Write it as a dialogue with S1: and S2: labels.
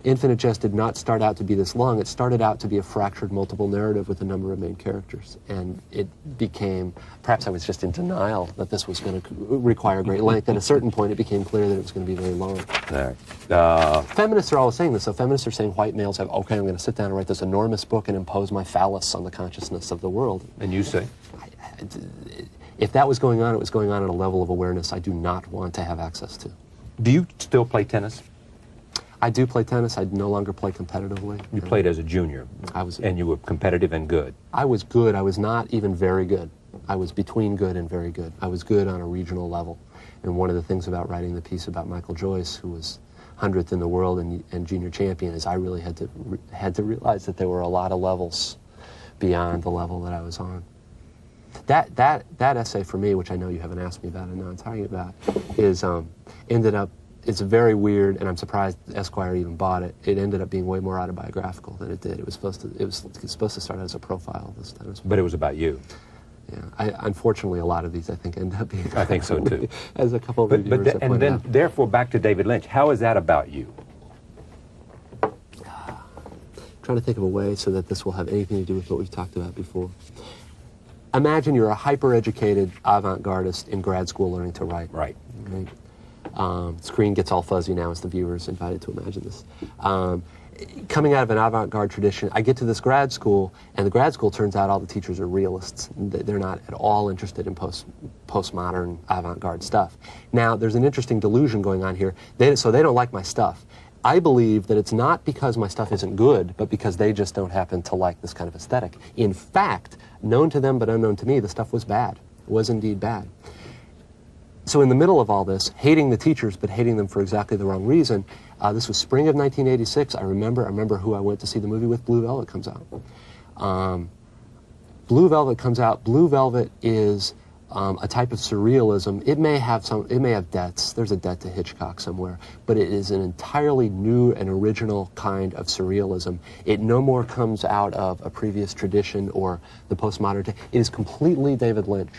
S1: Infinite Jest did not start out to be this long. It started out to be a fractured multiple narrative with a number of main characters. And it became, perhaps I was just in denial that this was going to require great length. At a certain point, it became clear that it was going to be very long. Feminists are always saying this. So feminists are saying white males have, okay, I'm going to sit down and write this enormous book and impose my phallus on the consciousness of the world.
S2: And you say?
S1: If that was going on, it was going on at a level of awareness I do not want to have access to.
S2: Do you still play tennis?
S1: I do play tennis. I no longer play competitively.
S2: You played as a junior. And you were competitive and good.
S1: I was good. I was not even very good. I was between good and very good. I was good on a regional level. And one of the things about writing the piece about Michael Joyce, who was 100th in the world and junior champion, is I really had to realize that there were a lot of levels beyond the level that I was on. That essay for me, which I know you haven't asked me about and now I'm talking about, is ended up. It's very weird, and I'm surprised Esquire even bought it. It ended up being way more autobiographical than it did. It was supposed to start out as a profile of this tennis.
S2: But it was about you.
S1: Yeah. Unfortunately, a lot of these I think end up being.
S2: I think so too.
S1: As a couple of reviewers have pointed out.
S2: Therefore, back to David Lynch. How is that about you?
S1: Trying to think of a way so that this will have anything to do with what we've talked about before. Imagine you're a hyper-educated avant-gardist in grad school learning to write.
S2: Right.
S1: Screen gets all fuzzy now as the viewer is invited to imagine this. Coming out of an avant-garde tradition, I get to this grad school, and the grad school turns out all the teachers are realists. They're not at all interested in postmodern avant-garde stuff. Now, there's an interesting delusion going on here. So they don't like my stuff. I believe that it's not because my stuff isn't good, but because they just don't happen to like this kind of aesthetic. In fact, known to them but unknown to me, the stuff was bad. It was indeed bad. So in the middle of all this, hating the teachers, but hating them for exactly the wrong reason, this was spring of 1986. I remember who I went to see the movie with. Blue Velvet comes out. Blue Velvet comes out. Blue Velvet is a type of surrealism. It may have debts. There's a debt to Hitchcock somewhere, but it is an entirely new and original kind of surrealism. It no more comes out of a previous tradition or the postmodern. It is completely David Lynch.